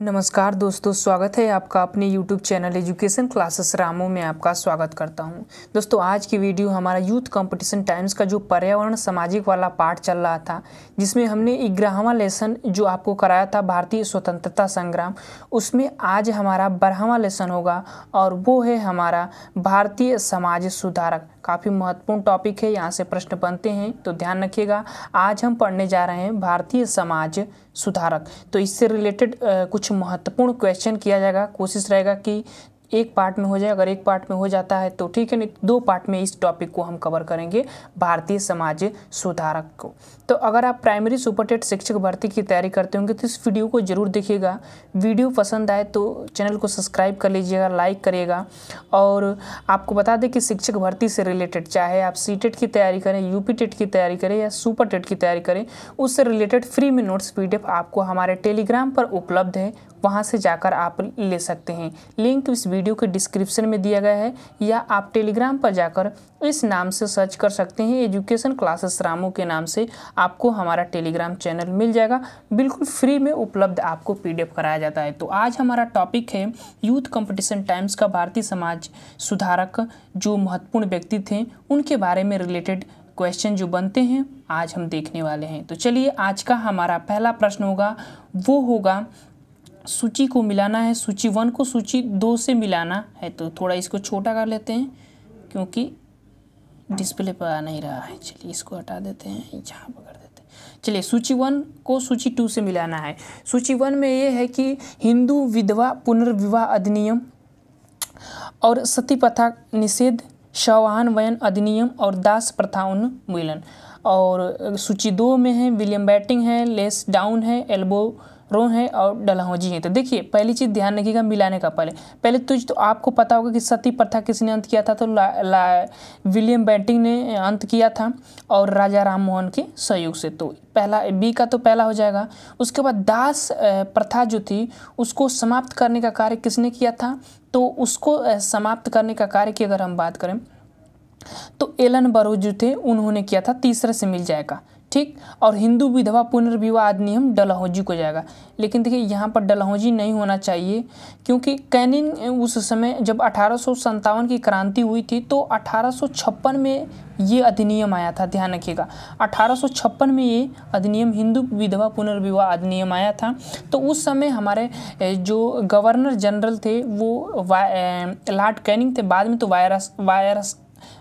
नमस्कार दोस्तों, स्वागत है आपका अपने YouTube channel education classes Ramu में आपका स्वागत करता हूं। दोस्तों, आज की वीडियो हमारा यूथ कंपटीशन टाइम्स का जो पर्यावरण सामाजिक वाला पार्ट चल रहा था, जिसमें हमने 11वां लेसन जो आपको कराया था भारतीय स्वतंत्रता संग्राम, उसमें आज हमारा 12वां लेसन होगा और वो है हमारा भारतीय समाज सुधारक। काफ़ी महत्वपूर्ण टॉपिक है, यहाँ से प्रश्न बनते हैं तो ध्यान रखिएगा। आज हम पढ़ने जा रहे हैं भारतीय समाज सुधारक। तो इससे रिलेटेड कुछ महत्वपूर्ण क्वेश्चन किया जाएगा। कोशिश रहेगा कि एक पार्ट में हो जाए। अगर एक पार्ट में हो जाता है तो ठीक है, नहीं दो पार्ट में इस टॉपिक को हम कवर करेंगे, भारतीय समाज सुधारक को। तो अगर आप प्राइमरी सुपरटेट शिक्षक भर्ती की तैयारी करते होंगे तो इस वीडियो को जरूर देखिएगा। वीडियो पसंद आए तो चैनल को सब्सक्राइब कर लीजिएगा, लाइक करिएगा। और आपको बता दें कि शिक्षक भर्ती से रिलेटेड, चाहे आप सीटेट की तैयारी करें, यूपी टेट की तैयारी करें या सुपर टेट की तैयारी करें, उससे रिलेटेड फ्री में नोट्स PDF आपको हमारे टेलीग्राम पर उपलब्ध है, वहाँ से जाकर आप ले सकते हैं। लिंक इस वीडियो के डिस्क्रिप्शन में दिया गया है, या आप टेलीग्राम पर जाकर इस नाम से सर्च कर सकते हैं, एजुकेशन क्लासेस रामू के नाम से आपको हमारा टेलीग्राम चैनल मिल जाएगा। बिल्कुल फ्री में उपलब्ध आपको PDF कराया जाता है। तो आज हमारा टॉपिक है यूथ कंपटीशन टाइम्स का भारतीय समाज सुधारक, जो महत्वपूर्ण व्यक्ति थे उनके बारे में रिलेटेड क्वेश्चन जो बनते हैं आज हम देखने वाले हैं। तो चलिए, आज का हमारा पहला प्रश्न होगा, वो होगा सूची को मिलाना है, सूची 1 को सूची 2 से मिलाना है। तो थोड़ा इसको छोटा कर लेते हैं क्योंकि डिस्प्ले पर आ नहीं रहा है। चलिए इसको हटा देते हैं, यहाँ पर कर देते हैं। चलिए, सूची 1 को सूची 2 से मिलाना है। सूची 1 में ये है कि हिंदू विधवा पुनर्विवाह अधिनियम और सती प्रथा निषेध, शववाहन वयन अधिनियम और दास प्रथा उन्मूलन। और सूची 2 में है विलियम बेंटिंक है, लेस डाउन है, एल्बो रोन है और डलहौजी है। तो देखिए, पहली चीज़ ध्यान रखिएगा मिलाने का। पहले तो आपको पता होगा कि सती प्रथा किसने अंत किया था, तो विलियम बेंटिंक ने अंत किया था और राजा राम मोहन के सहयोग से। तो पहला बी का तो पहला हो जाएगा। उसके बाद दास प्रथा जो थी उसको समाप्त करने का कार्य किसने किया था, तो उसको समाप्त करने का कार्य की अगर हम बात करें तो एलन बरो जो थे उन्होंने किया था, तीसरे से मिल जाएगा, ठीक। और हिंदू विधवा पुनर्विवाह अधिनियम डलहौजी को जाएगा। लेकिन देखिए, यहाँ पर डलहौजी नहीं होना चाहिए क्योंकि कैनिंग उस समय जब 1857 की क्रांति हुई थी तो 1856 में ये अधिनियम आया था। ध्यान रखिएगा, 1856 में ये अधिनियम हिंदू विधवा पुनर्विवाह अधिनियम आया था। तो उस समय हमारे जो गवर्नर जनरल थे वो लॉर्ड कैनिंग थे। बाद में तो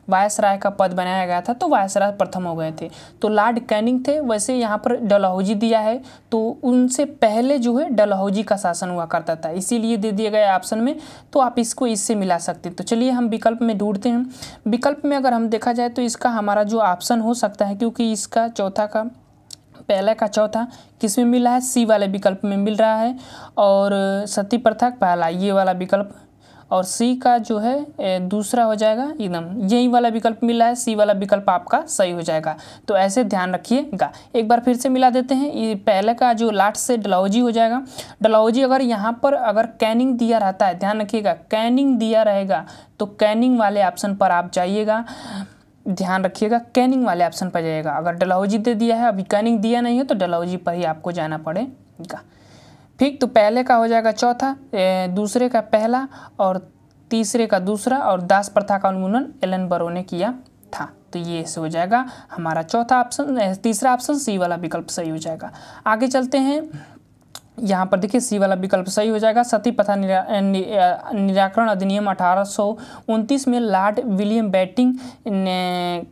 वायसराय का पद बनाया गया था, तो वायसराय प्रथम हो गए थे। तो लॉर्ड कैनिंग थे। वैसे यहाँ पर डलहौजी दिया है, तो उनसे पहले जो है डलहौजी का शासन हुआ करता था, इसीलिए दे दिया गया ऑप्शन में। तो आप इसको इससे मिला सकते हैं। तो चलिए हम विकल्प में ढूंढते हैं। विकल्प में अगर हम देखा जाए तो इसका हमारा जो ऑप्शन हो सकता है, क्योंकि इसका चौथा का पहले का चौथा किस में मिला है, सी वाले विकल्प में मिल रहा है। और सती प्रथा पहला ये वाला विकल्प, और सी का जो है दूसरा हो जाएगा। एकदम यही वाला विकल्प मिला है, सी वाला विकल्प आपका सही हो जाएगा। तो ऐसे ध्यान रखिएगा। एक बार फिर से मिला देते हैं। ये पहले का जो लास्ट से डलहौजी हो जाएगा। डलहौजी अगर यहाँ पर अगर कैनिंग दिया रहता है, ध्यान रखिएगा, कैनिंग दिया रहेगा तो कैनिंग वाले ऑप्शन पर आप जाइएगा। ध्यान रखिएगा, कैनिंग वाले ऑप्शन पर जाइएगा। अगर डलहौजी दे दिया है, अभी कैनिंग दिया नहीं है, तो डलहौजी पर ही आपको जाना पड़ेगा। ठीक, तो पहले का हो जाएगा चौथा, दूसरे का पहला और तीसरे का दूसरा, और दास प्रथा का उन्मूलन एलन बरो ने किया था। तो ये से हो जाएगा हमारा चौथा ऑप्शन, तीसरा ऑप्शन सी वाला विकल्प सही हो जाएगा। आगे चलते हैं। यहाँ पर देखिए, सी वाला विकल्प सही हो जाएगा। सती प्रथा निराकरण अधिनियम 1829 में लॉर्ड विलियम बेंटिंक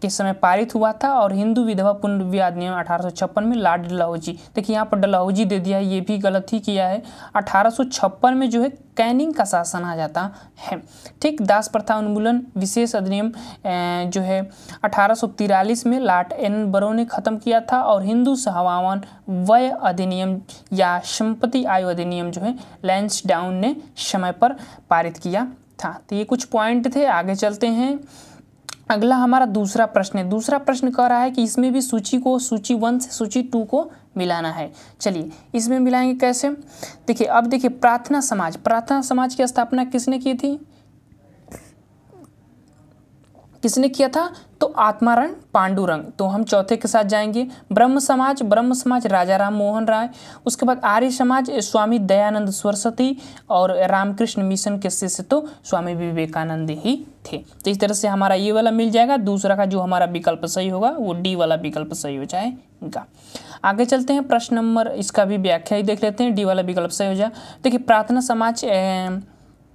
के समय पारित हुआ था, और हिंदू विधवा पुनर्विवाह अधिनियम 1856 में लॉर्ड डलहौजी। देखिए, यहाँ पर डलहौजी दे दिया है, ये भी गलत ही किया है। 1856 में जो है कैनिंग का शासन आ जाता है, ठीक। दास प्रथा उन्मूलन विशेष अधिनियम जो है 1843 में लॉर्ड एलन बरो ने खत्म किया था, और हिंदू शववाहन वय अधिनियम या संपत्ति आयु अधिनियम जो है लैंसडाउन ने समय पर पारित किया था। तो ये कुछ पॉइंट थे। आगे चलते हैं। अगला हमारा दूसरा प्रश्न है। दूसरा प्रश्न कह रहा है कि इसमें भी सूची को सूची 1 से सूची 2 को मिलाना है। चलिए, इसमें मिलाएंगे कैसे। देखिए, अब देखिए, प्रार्थना समाज की स्थापना किसने की थी, किसने किया था? तो आत्माराम पांडुरंग। तो हम चौथे के साथ जाएंगे। ब्रह्म समाज राजा राम मोहन राय। उसके बाद आर्य समाज स्वामी दयानंद सरस्वती और रामकृष्ण मिशन के शिष्य तो स्वामी विवेकानंद ही थे। तो इस तरह से हमारा ये वाला मिल जाएगा। दूसरा का जो हमारा विकल्प सही होगा वो डी वाला विकल्प सही हो जाएगा। आगे चलते हैं, प्रश्न नंबर, इसका भी व्याख्या ही देख लेते हैं। डी वाला विकल्प सही हो जाए। देखिए, प्रार्थना समाज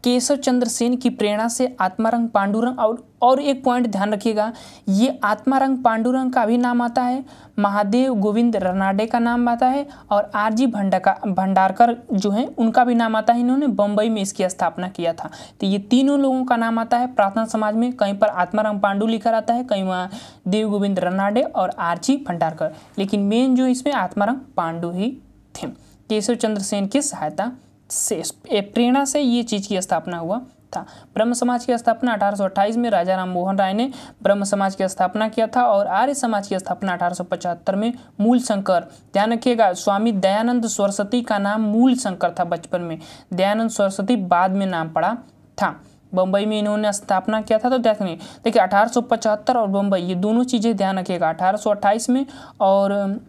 केशव चंद्र सेन की प्रेरणा से आत्माराम पांडुरंग, और एक पॉइंट ध्यान रखिएगा, ये आत्माराम पांडुरंग का भी नाम आता है, महादेव गोविंद रनाडे का नाम आता है, और आरजी भंडारकर जो है उनका भी नाम आता है। इन्होंने बम्बई में इसकी स्थापना किया था। तो ये तीनों लोगों का नाम आता है प्रार्थना समाज में। कहीं पर आत्माराम पांडु लिखा रहता है, कहीं वहाँ देव गोविंद रनाडे और आरजी भंडारकर, लेकिन मेन जो इसमें आत्माराम पांडु ही थे। केशव चंद्र सेन की सहायता से, प्रेरणा से ये चीज की स्थापना हुआ था। ब्रह्म समाज की स्थापना 1828 में राजा राम मोहन राय ने ब्रह्म समाज की स्थापना किया था, और आर्य समाज की स्थापना 1875 में मूल शंकर, ध्यान रखिएगा, स्वामी दयानंद सरस्वती का नाम मूल शंकर था बचपन में, दयानंद सरस्वती बाद में नाम पड़ा था। बम्बई में इन्होंने स्थापना किया था। तो देखिए 1875 और बम्बई, ये दोनों चीज़ें ध्यान रखिएगा। 1828 में और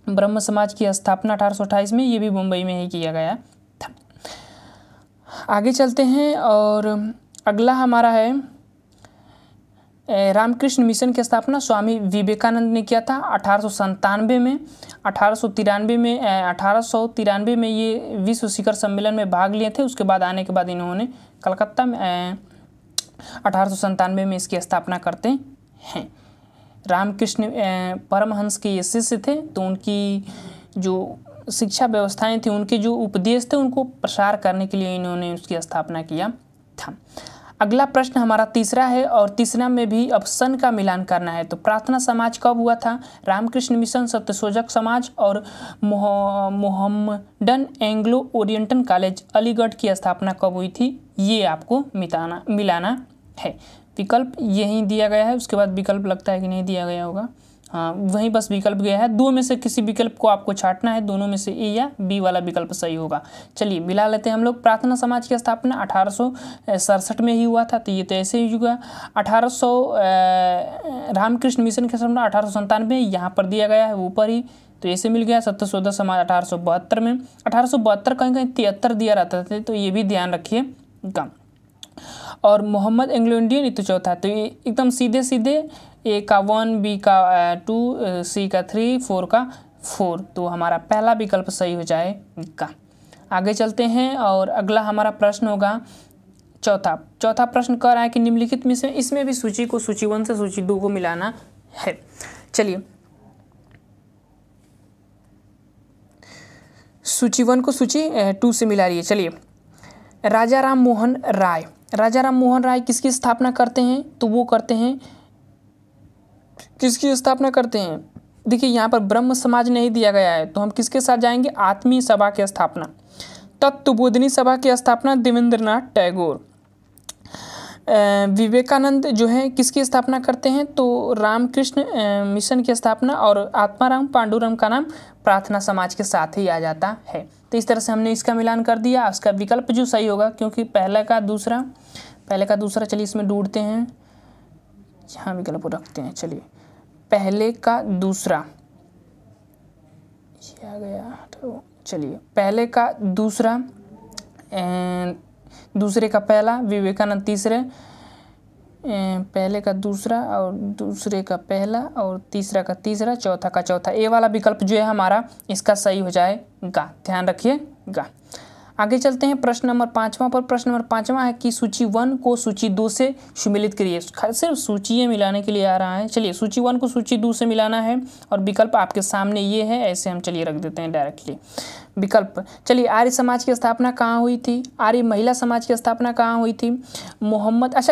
ब्रह्म समाज की स्थापना 1828 में, ये भी मुंबई में ही किया गया था। आगे चलते हैं, और अगला हमारा है रामकृष्ण मिशन की स्थापना स्वामी विवेकानंद ने किया था 1897 में। 1893 में ये विश्व शिखर सम्मेलन में भाग लिए थे। उसके बाद आने के बाद इन्होंने कलकत्ता में 1897 में इसकी स्थापना करते हैं। रामकृष्ण परमहंस के ये शिष्य थे, तो उनकी जो शिक्षा व्यवस्थाएं थी, उनके जो उपदेश थे, उनको प्रसार करने के लिए इन्होंने उसकी स्थापना किया था। अगला प्रश्न हमारा तीसरा है, और तीसरा में भी अब सन का मिलान करना है। तो प्रार्थना समाज कब हुआ था? रामकृष्ण मिशन, सत्यशोधक समाज और Mohammedan Anglo oriental college Aligarh की स्थापना कब हुई थी, ये आपको मिलाना है। विकल्प यही दिया गया है, उसके बाद विकल्प लगता है कि नहीं दिया गया होगा, हाँ वहीं बस विकल्प गया है। दो में से किसी विकल्प को आपको छांटना है, दोनों में से ए या बी वाला विकल्प सही होगा। चलिए मिला लेते हैं हम लोग। प्रार्थना समाज की स्थापना 1867 में ही हुआ था, तो ये तो ऐसे ही हुआ। 1800 रामकृष्ण मिशन की स्थापना 1897 यहाँ पर दिया गया है ऊपर ही, तो ऐसे मिल गया। सत्यशोधक समाज 1872 में, 1872 कहीं कहीं 73 दिया रहता था, तो ये भी ध्यान रखिएगा। और मोहम्मद एंग्लो इंडियन, तो चौथा, तो ये एकदम सीधे सीधे, ए का 1, बी का 2, सी का 3, 4 का 4, तो हमारा पहला विकल्प सही हो जाएगा। आगे चलते हैं, और अगला हमारा प्रश्न होगा चौथा प्रश्न कह रहा है कि निम्नलिखित में से इसमें भी सूची को सूची 1 से सूची 2 को मिलाना है। चलिए सूची 1 को सूची 2 से मिला रही है। चलिए, राजा राम मोहन राय किसकी स्थापना करते हैं? तो वो करते हैं, किसकी स्थापना करते हैं? देखिए यहाँ पर ब्रह्म समाज नहीं दिया गया है, तो हम किसके साथ जाएंगे? आत्मीय सभा की स्थापना, तत्वबोधिनी सभा की स्थापना देवेंद्रनाथ टैगोर। विवेकानंद जो है किसकी स्थापना करते हैं? तो रामकृष्ण मिशन की स्थापना, और आत्माराम पांडुरंग का नाम प्रार्थना समाज के साथ ही आ जाता है। तो इस तरह से हमने इसका मिलान कर दिया। उसका विकल्प जो सही होगा, क्योंकि पहले का दूसरा, चलिए इसमें ढूंढते हैं, यहाँ विकल्प रखते हैं। चलिए पहले का दूसरा, ये आ गया, तो चलिए पहले का दूसरा, दूसरे का पहला, विवेकानंद तीसरे, पहले का दूसरा और दूसरे का पहला और तीसरा का तीसरा, चौथा का चौथा, ए वाला विकल्प जो है हमारा इसका सही हो जाएगा, ध्यान रखिएगा। आगे चलते हैं प्रश्न नंबर 5वां पर। प्रश्न नंबर 5वां है कि सूची 1 को सूची 2 से सम्मिलित करिए। सिर्फ सूचियाँ मिलाने के लिए आ रहा है। चलिए सूची 1 को सूची 2 से मिलाना है, और विकल्प आपके सामने ये है, ऐसे हम चलिए रख देते हैं डायरेक्टली विकल्प। चलिए आर्य समाज की स्थापना कहाँ हुई थी? आर्य महिला समाज की स्थापना कहाँ हुई थी?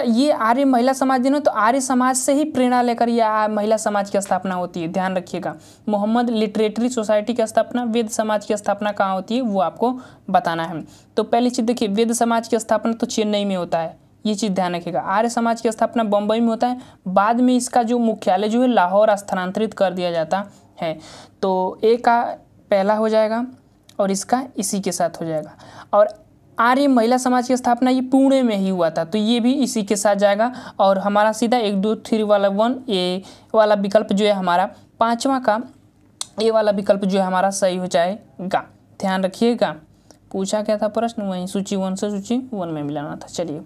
ये आर्य महिला समाज ना, तो आर्य समाज से ही प्रेरणा लेकर यह महिला समाज की स्थापना होती है, ध्यान रखिएगा। मोहम्मद लिटरेटरी सोसाइटी की स्थापना, वेद समाज की स्थापना कहाँ होती है वो आपको बताना है। तो पहली चीज़ देखिए, वेद समाज की स्थापना तो चेन्नई में होता है, ये चीज़ ध्यान रखिएगा। आर्य समाज की स्थापना बम्बई में होता है, बाद में इसका जो मुख्यालय जो है लाहौर स्थानांतरित कर दिया जाता है। तो ए का पहला हो जाएगा और इसका इसी के साथ हो जाएगा। और आर्य महिला समाज की स्थापना ये पुणे में ही हुआ था, तो ये भी इसी के साथ जाएगा। और हमारा सीधा 1 2 3 वाला 1 ए वाला विकल्प जो है हमारा पाँचवा का ए वाला विकल्प जो है हमारा सही हो जाएगा। ध्यान रखिएगा, पूछा क्या था प्रश्न, वहीं सूची 1 से सूची 1 में मिलाना था। चलिए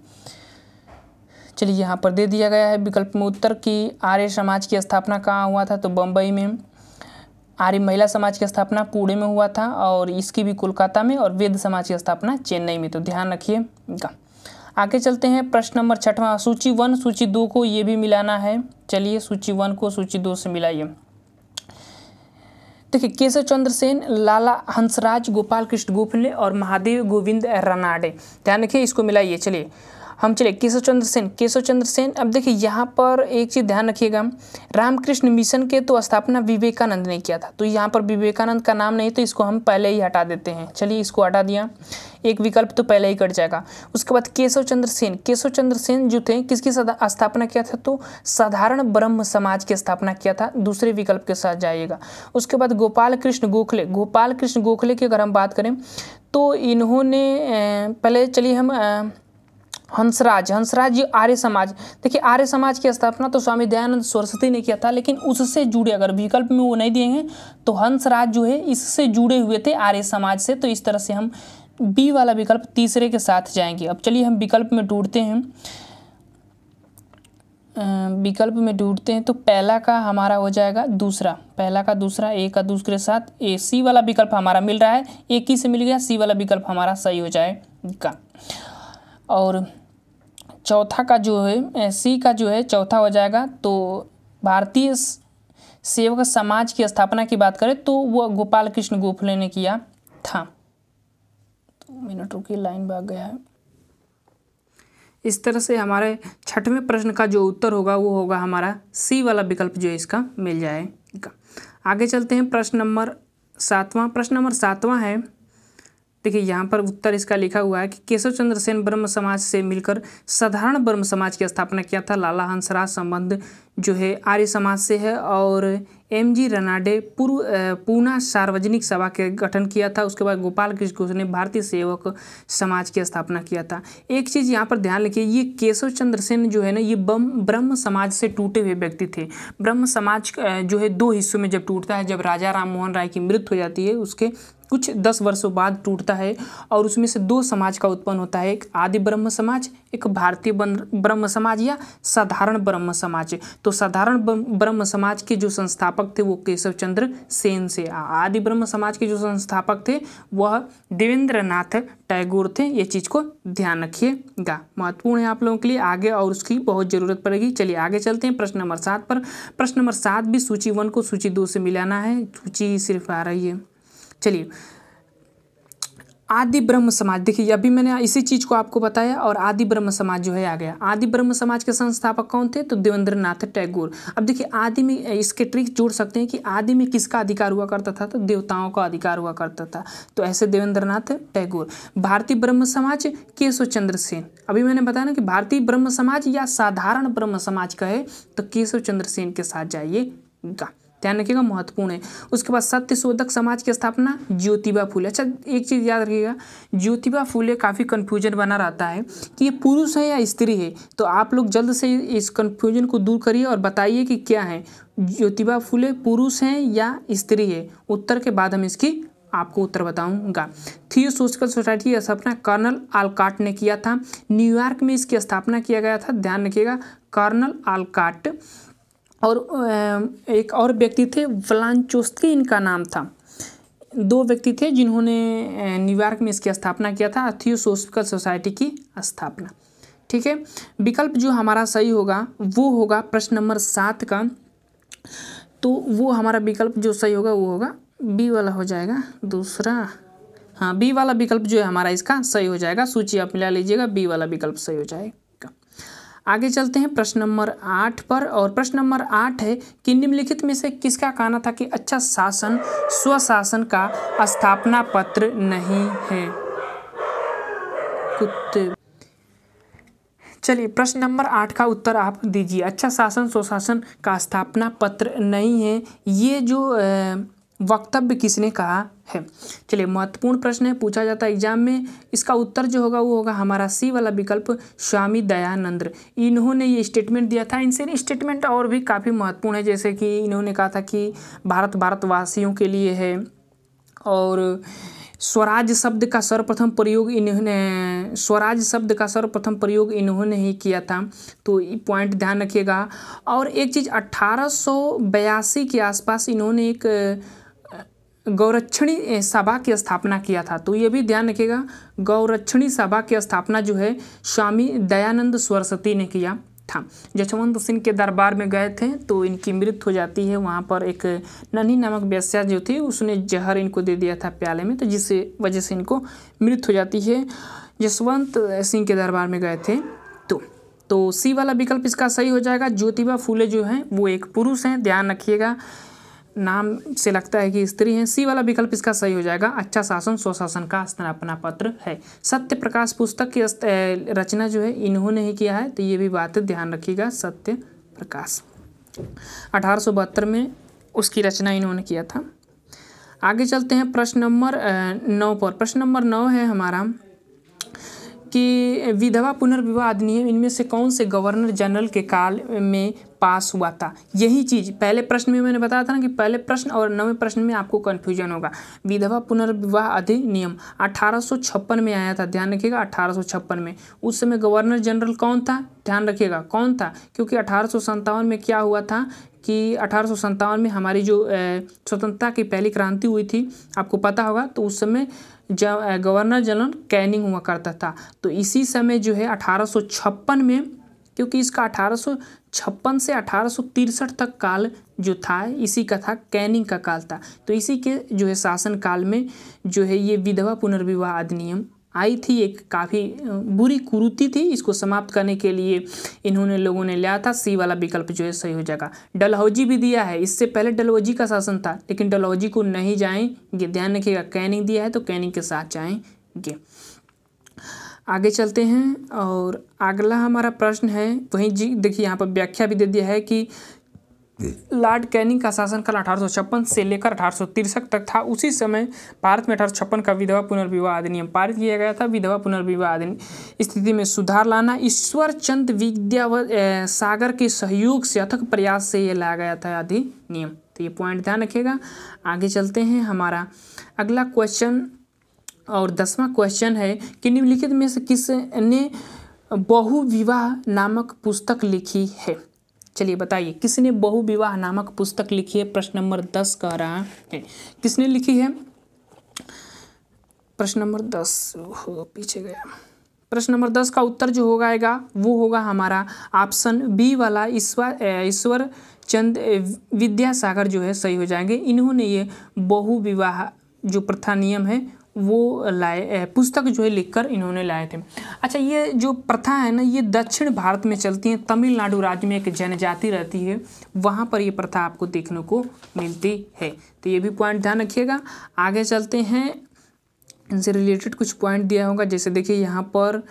यहाँ पर दे दिया गया है विकल्प में उत्तर कि आर्य समाज की स्थापना कहाँ हुआ था, तो बम्बई में। आर्य महिला समाज की स्थापना पुणे में हुआ था और इसकी भी कोलकाता में, और वेद समाज की स्थापना चेन्नई में, तो ध्यान रखिएगा। आगे चलते हैं प्रश्न नंबर 6वां, सूची 1 सूची 2 को ये भी मिलाना है। चलिए सूची 1 को सूची 2 से मिलाइए। देखिए केशव चंद्र सेन, लाला हंसराज, गोपाल कृष्ण गोखले और महादेव गोविंद रानाडे, ध्यान रखिए, इसको मिलाइए। चलिए केशव चंद्र सेन। अब देखिए यहाँ पर एक चीज़ ध्यान रखिएगा, रामकृष्ण मिशन के तो स्थापना विवेकानंद ने किया था, तो यहाँ पर विवेकानंद का नाम नहीं, तो इसको हम पहले ही हटा देते हैं। चलिए इसको हटा दिया, एक विकल्प तो पहले ही कट जाएगा। उसके बाद केशव चंद्र सेन जो थे किसकी स्थापना किया था, तो साधारण ब्रह्म समाज की स्थापना किया था, दूसरे विकल्प के साथ जाइएगा। उसके बाद गोपाल कृष्ण गोखले की अगर हम बात करें तो इन्होंने पहले, चलिए हम हंसराज जी आर्य समाज, देखिए आर्य समाज की स्थापना तो स्वामी दयानंद सरस्वती ने किया था, लेकिन उससे जुड़े अगर विकल्प में वो नहीं दिएंगे तो हंसराज जो है इससे जुड़े हुए थे आर्य समाज से, तो इस तरह से हम बी वाला विकल्प तीसरे के साथ जाएंगे। अब चलिए हम विकल्प में ढूंढते हैं, तो पहला का हमारा हो जाएगा दूसरा, पहला का दूसरा, ए का दूसरे साथ, ए सी वाला विकल्प हमारा मिल रहा है, एक ही से मिल गया, सी वाला विकल्प हमारा सही हो जाएगा। और चौथा का जो है सी का जो है चौथा हो जाएगा, तो भारतीय सेवक समाज की स्थापना की बात करें तो वो गोपाल कृष्ण गोखले ने किया था। तो मिनट रुकिए, लाइन भाग गया है। इस तरह से हमारे 6वें प्रश्न का जो उत्तर होगा वो होगा हमारा सी वाला विकल्प जो है इसका मिल जाएगा। आगे चलते हैं प्रश्न नंबर 7वां है। देखिए यहाँ पर उत्तर इसका लिखा हुआ है कि केशव चंद्र सेन ब्रह्म समाज से मिलकर साधारण ब्रह्म समाज की स्थापना किया था। लाला हंसराज संबंध जो है आर्य समाज से है, और एम.जी. रानाडे पूना सार्वजनिक सभा के गठन किया था। उसके बाद गोपाल कृष्ण गोखले ने भारतीय सेवक समाज की स्थापना किया था। एक चीज़ यहाँ पर ध्यान रखिए, ये केशव चंद्र सेन जो है ना, ये ब्रह्म समाज से टूटे हुए व्यक्ति थे। ब्रह्म समाज जो है 2 हिस्सों में जब टूटता है, जब राजा राम मोहन राय की मृत्यु हो जाती है उसके कुछ 10 वर्षों बाद टूटता है, और उसमें से 2 समाज का उत्पन्न होता है, एक आदि ब्रह्म समाज, एक भारतीय ब्रह्म समाज या साधारण ब्रह्म समाज। तो साधारण ब्रह्म समाज के जो संस्थापक थे वो केशव चंद्र सेन से, आदि ब्रह्म समाज के जो संस्थापक थे वह देवेंद्रनाथ टैगोर थे। ये चीज़ को ध्यान रखिएगा, महत्वपूर्ण है आप लोगों के लिए आगे, और उसकी बहुत ज़रूरत पड़ेगी। चलिए आगे चलते हैं प्रश्न नंबर 7 पर। प्रश्न नंबर 7 भी सूची 1 को सूची 2 से मिलाना है, सूची सिर्फ आ रही है। चलिए आदि ब्रह्म समाज, देखिए अभी मैंने इसी चीज़ को आपको बताया, और आदि ब्रह्म समाज जो है आ गया। आदि ब्रह्म समाज के संस्थापक कौन थे, तो देवेंद्रनाथ टैगोर। अब देखिए आदि में इसके ट्रिक जोड़ सकते हैं कि आदि में किसका अधिकार हुआ करता था, तो देवताओं का अधिकार हुआ करता था, तो ऐसे देवेंद्रनाथ टैगोर। भारतीय ब्रह्म समाज केशव चंद्र सेन, अभी मैंने बताया ना कि भारतीय ब्रह्म समाज या साधारण ब्रह्म समाज का है तो केशव चंद्र सेन के साथ जाइएगा, ध्यान रखिएगा, महत्वपूर्ण है। उसके बाद सत्यशोधक समाज की स्थापना ज्योतिबा फुले। अच्छा एक चीज़ याद रखिएगा, ज्योतिबा फुले काफ़ी कन्फ्यूजन बना रहता है कि ये पुरुष है या स्त्री है, तो आप लोग जल्द से इस कन्फ्यूजन को दूर करिए और बताइए कि क्या है, ज्योतिबा फुले पुरुष हैं या स्त्री है। उत्तर के बाद हम इसकी आपको उत्तर बताऊंगा। थियोसॉफिकल सोसाइटी की स्थापना कर्नल आलकाट ने किया था। न्यूयॉर्क में इसकी स्थापना किया गया था, ध्यान रखिएगा, कर्नल आलकाट। और एक और व्यक्ति थे व्लांचोस्की, इनका नाम था। 2 व्यक्ति थे जिन्होंने न्यूयॉर्क में इसकी स्थापना किया था, थियोसॉफिकल सोसाइटी की स्थापना। ठीक है, विकल्प जो हमारा सही होगा वो होगा प्रश्न नंबर 7 का, तो वो हमारा विकल्प जो सही होगा वो होगा बी वाला हो जाएगा, दूसरा, हाँ बी वाला विकल्प जो है हमारा इसका सही हो जाएगा। सूची आप मिला लीजिएगा, बी वाला विकल्प सही हो जाएगा। आगे चलते हैं प्रश्न नंबर 8 पर, और प्रश्न नंबर 8 है कि निम्नलिखित में से किसका कहना था कि अच्छा शासन स्वशासन का स्थापना पत्र नहीं है। कुत्ते। चलिए प्रश्न नंबर 8 का उत्तर आप दीजिए। अच्छा शासन स्वशासन का स्थापना पत्र नहीं है, ये जो वक्तव्य किसने कहा है। चलिए, महत्वपूर्ण प्रश्न है, पूछा जाता है एग्जाम में। इसका उत्तर जो होगा वो होगा हमारा सी वाला विकल्प, स्वामी दयानंद। इन्होंने ये स्टेटमेंट दिया था। इनसे स्टेटमेंट और भी काफ़ी महत्वपूर्ण है, जैसे कि इन्होंने कहा था कि भारतवासियों के लिए है, और स्वराज शब्द का सर्वप्रथम प्रयोग इन्होंने ही किया था। तो ये पॉइंट ध्यान रखिएगा। और एक चीज़, 1882 के आसपास इन्होंने एक गौरक्षणी सभा की स्थापना किया था। तो ये भी ध्यान रखिएगा, गौरक्षणी सभा की स्थापना जो है स्वामी दयानंद सरस्वती ने किया था। जशवंत सिंह के दरबार में गए थे तो इनकी मृत्यु हो जाती है। वहाँ पर एक नन्ही नामक वेश्या जो थी उसने जहर इनको दे दिया था प्याले में, तो जिस वजह से इनको मृत्यु हो जाती है। जसवंत सिंह के दरबार में गए थे। तो सी वाला विकल्प इसका सही हो जाएगा। ज्योतिबा फूले जो हैं वो एक पुरुष हैं, ध्यान रखिएगा, नाम से लगता है कि स्त्री हैं। सी वाला विकल्प इसका सही हो जाएगा। अच्छा शासन स्वशासन का स्थापना पत्र है। सत्य प्रकाश पुस्तक की रचना जो है इन्होंने ही किया है, तो ये भी बात ध्यान रखिएगा। सत्य प्रकाश 1872 में उसकी रचना इन्होंने किया था। आगे चलते हैं प्रश्न नंबर 9 पर। प्रश्न नंबर 9 है हमारा कि विधवा पुनर्विवाह अधिनियम इनमें से कौन से गवर्नर जनरल के काल में पास हुआ था। यही चीज़ पहले प्रश्न में मैंने बताया था ना कि पहले प्रश्न और 9वें प्रश्न में आपको कन्फ्यूजन होगा। विधवा पुनर्विवाह अधिनियम 1856 में आया था, ध्यान रखिएगा 1856 में। उस समय गवर्नर जनरल कौन था, ध्यान रखिएगा कौन था, क्योंकि 1857 में क्या हुआ था कि 1857 में हमारी जो स्वतंत्रता की पहली क्रांति हुई थी, आपको पता होगा। तो उस समय जब गवर्नर जनरल कैनिंग हुआ करता था, तो इसी समय जो है 1856 में, क्योंकि इसका 1856 से 1863 तक काल जो था इसी का था, कैनिंग का काल था। तो इसी के जो है शासन काल में जो है ये विधवा पुनर्विवाह अधिनियम आई थी। एक काफ़ी बुरी कुरीति थी, इसको समाप्त करने के लिए इन्होंने लोगों ने लिया था। सी वाला विकल्प जो है सही हो जाएगा। डलहौजी भी दिया है, इससे पहले डलहौजी का शासन था, लेकिन डलहौजी को नहीं जाएंगे, ध्यान रखिएगा। कैनिंग दिया है तो कैनिंग के साथ जाएंगे। आगे चलते हैं और अगला हमारा प्रश्न है वहीं जी, देखिए यहाँ पर व्याख्या भी दे दिया है कि लॉर्ड कैनिंग का शासनकाल 1856 से लेकर 1863 तक था। उसी समय भारत में 1856 का विधवा पुनर्विवाह अधिनियम पारित किया गया था। विधवा पुनर्विवाह अधिनियम स्थिति में सुधार लाना ईश्वर चंद्र विद्यासागर के सहयोग से अथक प्रयास से ये लाया गया था अधिनियम। तो ये पॉइंट ध्यान रखिएगा। आगे चलते हैं, हमारा अगला क्वेश्चन और 10वां क्वेश्चन है कि निम्नलिखित में से किसने बहुविवाह नामक पुस्तक लिखी है। चलिए बताइए किसने बहुविवाह नामक पुस्तक लिखी है। प्रश्न नंबर 10 कह रहा है किसने लिखी है। प्रश्न नंबर 10 पीछे गया। प्रश्न नंबर 10 का उत्तर जो होगा वो होगा हमारा ऑप्शन बी वाला, ईश्वर चंद्र विद्यासागर जो है सही हो जाएंगे। इन्होंने ये बहुविवाह जो प्रथा नियम है वो लाए, पुस्तक जो है लिखकर इन्होंने लाए थे। अच्छा, ये जो प्रथा है ना ये दक्षिण भारत में चलती है। तमिलनाडु राज्य में एक जनजाति रहती है, वहाँ पर ये प्रथा आपको देखने को मिलती है। तो ये भी पॉइंट ध्यान रखिएगा। आगे चलते हैं, इनसे रिलेटेड कुछ पॉइंट दिया होगा, जैसे देखिए यहाँ पर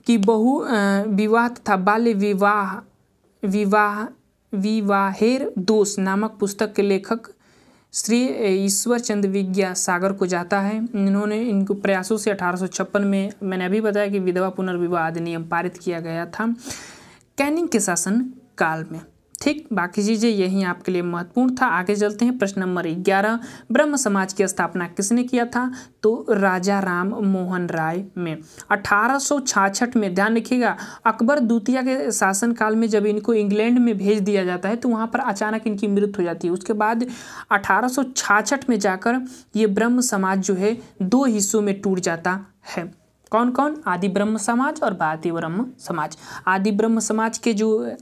कि बहु विवाह तथा बाल्य विवाहेर दोष नामक पुस्तक के लेखक श्री ईश्वर चंद्र विद्यासागर को जाता है। इन्होंने इनको प्रयासों से 1856 में, मैंने अभी बताया कि विधवा पुनर्विवाह अधिनियम पारित किया गया था कैनिंग के शासन काल में। ठीक, बाकी चीज़ें यही आपके लिए महत्वपूर्ण था। आगे चलते हैं, प्रश्न नंबर 11, ब्रह्म समाज की स्थापना किसने किया था। तो राजा राम मोहन राय में 1866 में। ध्यान रखिएगा अकबर द्वितीय के शासनकाल में जब इनको इंग्लैंड में भेज दिया जाता है तो वहाँ पर अचानक इनकी मृत्यु हो जाती है। उसके बाद 1866 में जाकर ये ब्रह्म समाज जो है 2 हिस्सों में टूट जाता है। कौन कौन, आदि ब्रह्म समाज और भारतीय ब्रह्म समाज। आदि ब्रह्म समाज के जो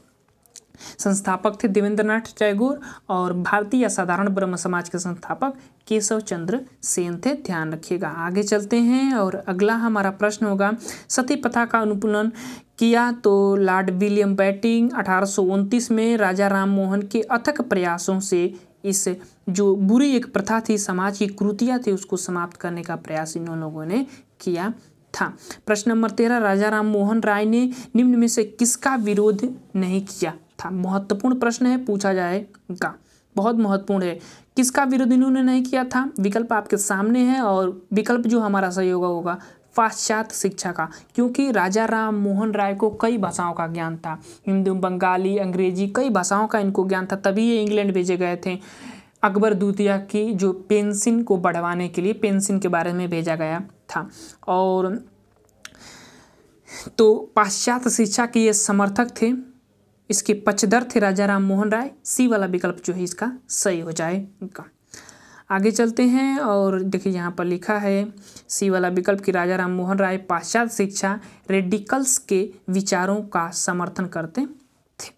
संस्थापक थे देवेंद्रनाथ टैगोर, और भारतीय साधारण ब्रह्म समाज के संस्थापक केशव चंद्र सेन थे, ध्यान रखिएगा। आगे चलते हैं और अगला हमारा प्रश्न होगा, सती प्रथा का अनुकूलन किया तो लॉर्ड विलियम बेंटिंक 1829 में राजा राम मोहन के अथक प्रयासों से इस जो बुरी एक प्रथा थी, समाज की कुरीतियाँ थी, उसको समाप्त करने का प्रयास इन लोगों ने किया था। प्रश्न नंबर 13, राजा राम मोहन राय ने निम्न में से किसका विरोध नहीं किया था। महत्वपूर्ण प्रश्न है, पूछा जाएगा। बहुत महत्वपूर्ण है। किसका विरोध इन्होंने नहीं किया था? विकल्प आपके सामने है और विकल्प जो हमारा सही होगा पाश्चात्य शिक्षा का, क्योंकि राजा राम मोहन राय को कई भाषाओं का ज्ञान था, हिंदी, बंगाली, अंग्रेजी, कई भाषाओं का इनको ज्ञान था, तभी ये इंग्लैंड भेजे गए थे। अकबर द्वितीय की जो पेंशन को बढ़वाने के लिए पेंशन के बारे में भेजा गया था। और तो पाश्चात्य शिक्षा के ये समर्थक थे, इसके पक्षधर थे राजा राम मोहन राय। सी वाला विकल्प जो है इसका सही हो जाएगा। आगे चलते हैं और देखिए यहाँ पर लिखा है सी वाला विकल्प कि राजा राम मोहन राय पाश्चात्य शिक्षा रेडिकल्स के विचारों का समर्थन करते थे।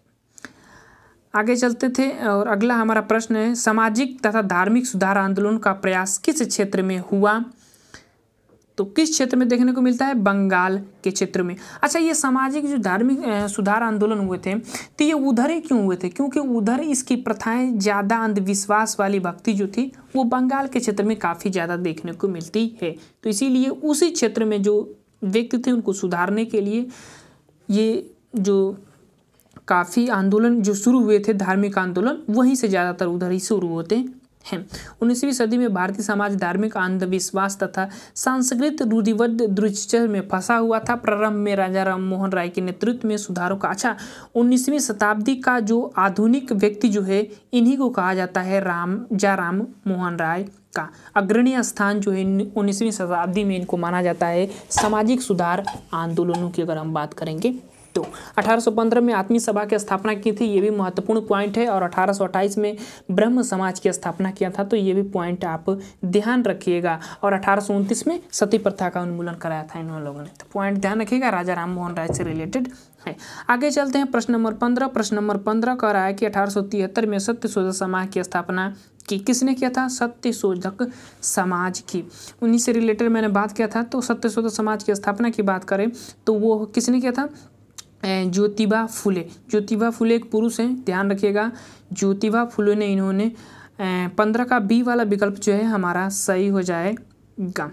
आगे चलते थे और अगला हमारा प्रश्न है, सामाजिक तथा धार्मिक सुधार आंदोलन का प्रयास किस क्षेत्र में हुआ? तो किस क्षेत्र में देखने को मिलता है? बंगाल के क्षेत्र में। अच्छा, ये सामाजिक जो धार्मिक सुधार आंदोलन हुए थे तो ये उधर ही क्यों हुए थे? क्योंकि उधर इसकी प्रथाएं ज़्यादा अंधविश्वास वाली भक्ति जो थी वो बंगाल के क्षेत्र में काफ़ी ज़्यादा देखने को मिलती है। तो इसीलिए उसी क्षेत्र में जो व्यक्ति थे उनको सुधारने के लिए ये जो काफ़ी आंदोलन जो शुरू हुए थे, धार्मिक आंदोलन, वहीं से ज़्यादातर उधर ही शुरू होते हैं। 19वीं सदी में भारतीय समाज धार्मिक अंधविश्वास तथा सांस्कृतिक रूढ़िबद्ध दुष्चर्य में फंसा हुआ था। प्रारंभ में राजा राम मोहन राय के नेतृत्व में सुधारों का 19वीं शताब्दी का जो आधुनिक व्यक्ति जो है इन्हीं को कहा जाता है राम मोहन राय का अग्रणी स्थान जो है 19वीं शताब्दी में इनको माना जाता है सामाजिक सुधार आंदोलनों की अगर हम बात करेंगे तो। 1815 में आत्मीय सभा की स्थापना की थी, ये भी महत्वपूर्ण पॉइंट है। और 1828 में ब्रह्म समाज की स्थापना किया था, तो ये भी पॉइंट आप ध्यान रखिएगा। और 1829 में सती प्रथा का उन्मूलन कराया था इन लोगों ने, तो पॉइंट ध्यान रखिएगा, राजा राम मोहन राय से रिलेटेड है। आगे चलते हैं प्रश्न नंबर 15। प्रश्न नंबर 15 कह रहा है कि 1873 में सत्यशोधक समाज की स्थापना की किसने किया था? सत्यशोधक समाज की। उन्हीं से रिलेटेड मैंने बात किया था। तो सत्यशोधक समाज की स्थापना की बात करें तो वो किसने किया था? ज्योतिबा फुले। ज्योतिबा फुले एक पुरुष हैं, ध्यान रखिएगा। ज्योतिबा फुले ने इन्होंने 15 का बी वाला विकल्प जो है हमारा सही हो जाएगा।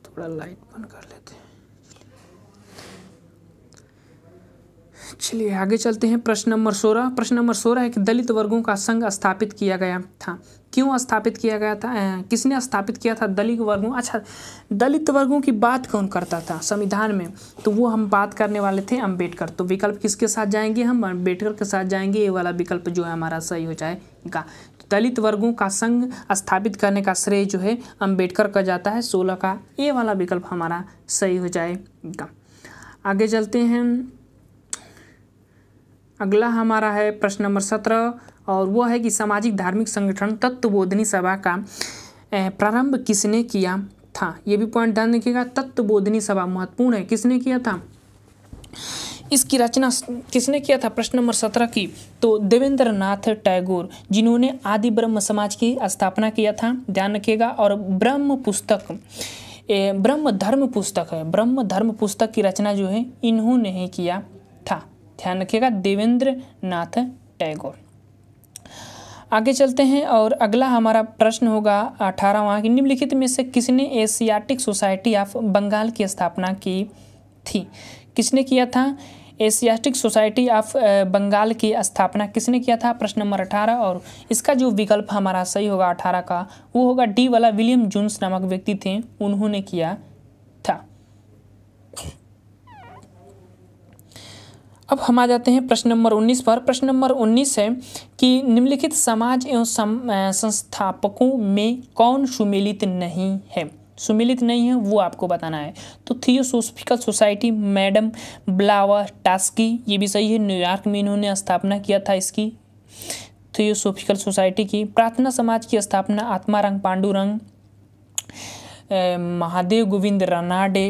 थोड़ा लाइट बंद कर लेते हैं। चलिए आगे चलते हैं। प्रश्न नंबर 16। प्रश्न नंबर 16 है कि दलित वर्गों का संघ स्थापित किया गया था। क्यों स्थापित किया गया था? किसने स्थापित किया था दलित वर्गों? अच्छा, दलित वर्गों की बात कौन करता था संविधान में? तो वो हम बात करने वाले थे अम्बेडकर। तो विकल्प किसके साथ जाएंगे? हम अम्बेडकर के साथ जाएंगे। ये वाला विकल्प जो है हमारा सही हो जाएगा। तो दलित वर्गों का संघ स्थापित करने का श्रेय जो है अम्बेडकर का जाता है। 16 का ए वाला विकल्प हमारा सही हो जाएगा। आगे चलते हैं। अगला हमारा है प्रश्न नंबर 17 और वो है कि सामाजिक धार्मिक संगठन तत्वबोधिनी सभा का प्रारंभ किसने किया था? ये भी पॉइंट ध्यान रखिएगा। तत्वबोधिनी सभा महत्वपूर्ण है, किसने किया था? इसकी रचना किसने किया था? प्रश्न नंबर 17 की तो देवेंद्र नाथ टैगोर, जिन्होंने आदि ब्रह्म समाज की स्थापना किया था, ध्यान रखिएगा। और ब्रह्म धर्म पुस्तक है, ब्रह्म धर्म पुस्तक की रचना जो है इन्होंने ही किया था, ध्यान रखिएगा, देवेंद्र नाथ टैगोर। आगे चलते हैं और अगला हमारा प्रश्न होगा 18वां कि निम्नलिखित में से किसने एशियाटिक सोसाइटी ऑफ बंगाल की स्थापना की थी? किसने किया था? एशियाटिक सोसाइटी ऑफ बंगाल की स्थापना किसने किया था? प्रश्न नंबर 18। और इसका जो विकल्प हमारा सही होगा 18 का वो होगा डी वाला, विलियम जोन्स नामक व्यक्ति थे, उन्होंने किया था। अब हम आ जाते हैं प्रश्न नंबर 19 पर। प्रश्न नंबर 19 है कि निम्नलिखित समाज एवं संस्थापकों में कौन सुमेलित नहीं है? सुमेलित नहीं है वो आपको बताना है। तो थियोसोफिकल सोसाइटी, मैडम ब्लावाटस्की, ये भी सही है, न्यूयॉर्क में इन्होंने स्थापना किया था इसकी, थियोसोफिकल सोसाइटी की। प्रार्थना समाज की स्थापना आत्मारंग पांडुरंग, महादेव गोविंद रानाडे,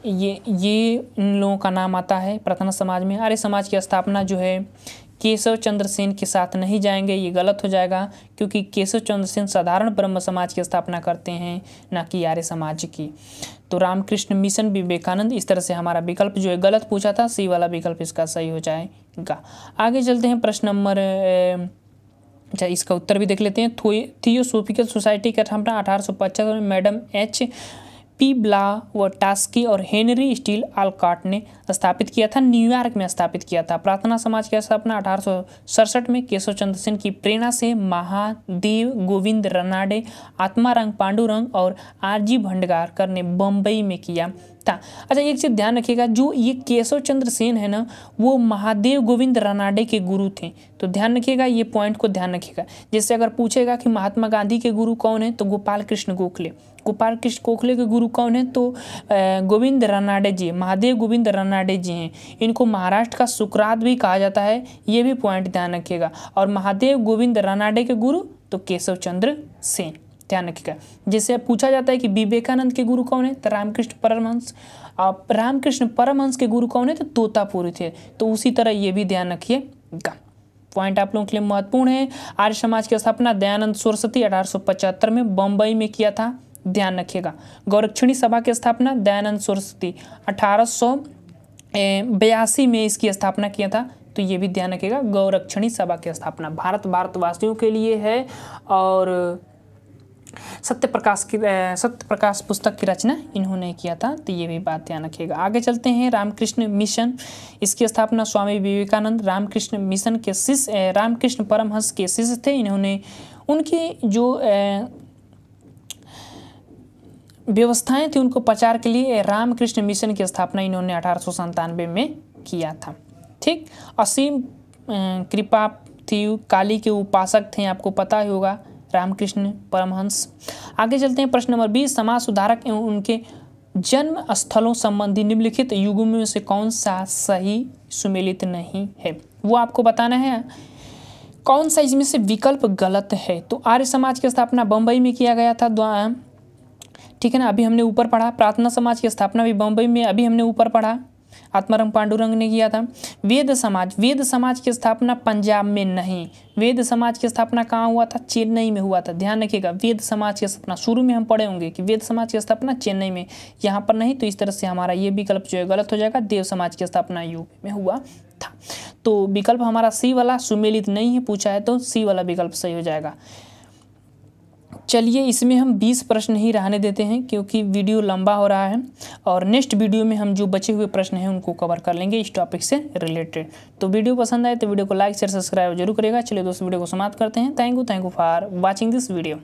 ये इन लोगों का नाम आता है प्रार्थना समाज में। आर्य समाज की स्थापना जो है केशव चंद्र सेन के साथ नहीं जाएंगे, ये गलत हो जाएगा, क्योंकि केशव चंद्र सेन साधारण ब्रह्म समाज की स्थापना करते हैं, ना कि आर्य समाज की। तो रामकृष्ण मिशन, विवेकानंद, इस तरह से हमारा विकल्प जो है गलत पूछा था, सी वाला विकल्प इसका सही हो जाएगा। आगे चलते हैं प्रश्न नंबर, अच्छा इसका उत्तर भी देख लेते हैं। थियोसोफिकल सोसाइटी का स्थापना 1875 में मैडम एच पी ब्लावटास्की और हेनरी स्टील ऑलकॉट ने स्थापित किया था, न्यूयॉर्क में स्थापित किया था। प्रार्थना समाज की स्थापना 1867 में केशव चंद्र सेन की प्रेरणा से महादेव गोविंद रनाडे, आत्माराम पांडुरंग और आरजी भंडारकर ने बम्बई में किया था। अच्छा, एक चीज़ ध्यान रखिएगा, जो ये केशव चंद्र सेन है ना, वो महादेव गोविंद रनाडे के गुरु थे। तो ध्यान रखिएगा, ये पॉइंट को ध्यान रखिएगा। जैसे अगर पूछेगा कि महात्मा गांधी के गुरु कौन है, तो गोपाल कृष्ण गोखले। गोपाल कृष्ण गोखले के गुरु कौन है, तो गोविंद रनाडे जी, महादेव गोविंद रनाडे जी हैं। इनको महाराष्ट्र का सुकरात भी कहा जाता है, ये भी पॉइंट ध्यान रखिएगा। और महादेव गोविंद रनाडे के गुरु तो केशव चंद्र सेन, ध्यान रखिएगा। जैसे पूछा जाता है कि विवेकानंद के गुरु कौन है, तो रामकृष्ण परमहंस। अब रामकृष्ण परमहंस के गुरु कौन है, तो तोतापुरी थे। तो उसी तरह ये भी ध्यान रखिएगा। पॉइंट आप लोगों के लिए महत्वपूर्ण है। आर्य समाज की स्थापना दयानंद सरस्वती 1875 में बम्बई में किया था, ध्यान रखिएगा। गौरक्षणी सभा की स्थापना दयानंद सरस्वती 1882 में इसकी स्थापना किया था, तो ये भी ध्यान रखिएगा। गौरक्षणी सभा की स्थापना भारतवासियों के लिए है। और सत्य प्रकाश पुस्तक की रचना इन्होंने किया था, तो ये भी बात ध्यान रखिएगा। आगे चलते हैं। रामकृष्ण मिशन, इसकी स्थापना स्वामी विवेकानंद रामकृष्ण मिशन के शिष्य, रामकृष्ण परमहंस के शिष्य थे। इन्होंने उनकी जो व्यवस्थाएं थी उनको प्रचार के लिए रामकृष्ण मिशन की स्थापना इन्होंने 1897 में किया था। ठीक, असीम कृपा थी, काली के उपासक थे, आपको पता ही होगा, रामकृष्ण परमहंस। आगे चलते हैं। प्रश्न नंबर 20, समाज सुधारक एवं उनके जन्म स्थलों संबंधी निम्नलिखित युगों में से कौन सा सही सुमेलित नहीं है, वो आपको बताना है। कौन सा इसमें से विकल्प गलत है। तो आर्य समाज की स्थापना बम्बई में किया गया था, ठीक है ना, अभी हमने ऊपर पढ़ा। प्रार्थना समाज की स्थापना भी बम्बई में, अभी हमने ऊपर पढ़ा, आत्माराम पांडुरंग ने किया था। वेद समाज की स्थापना पंजाब में नहीं, वेद समाज की स्थापना कहाँ हुआ था, चेन्नई में हुआ था, ध्यान रखिएगा। वेद समाज की स्थापना शुरू में हम पढ़े होंगे कि वेद समाज की स्थापना चेन्नई में, यहाँ पर नहीं, तो इस तरह से हमारा ये विकल्प जो है गलत हो जाएगा। देव समाज की स्थापना यूपी में हुआ था। तो विकल्प हमारा सी वाला सुमेलित नहीं है, पूछा है तो सी वाला विकल्प सही हो जाएगा। चलिए, इसमें हम 20 प्रश्न ही रहने देते हैं क्योंकि वीडियो लंबा हो रहा है, और नेक्स्ट वीडियो में हम जो बचे हुए प्रश्न हैं उनको कवर कर लेंगे इस टॉपिक से रिलेटेड। तो वीडियो पसंद आए तो वीडियो को लाइक शेयर सब्सक्राइब जरूर करेगा। चलिए दोस्तों, वीडियो को समाप्त करते हैं। Thank you for watching this video.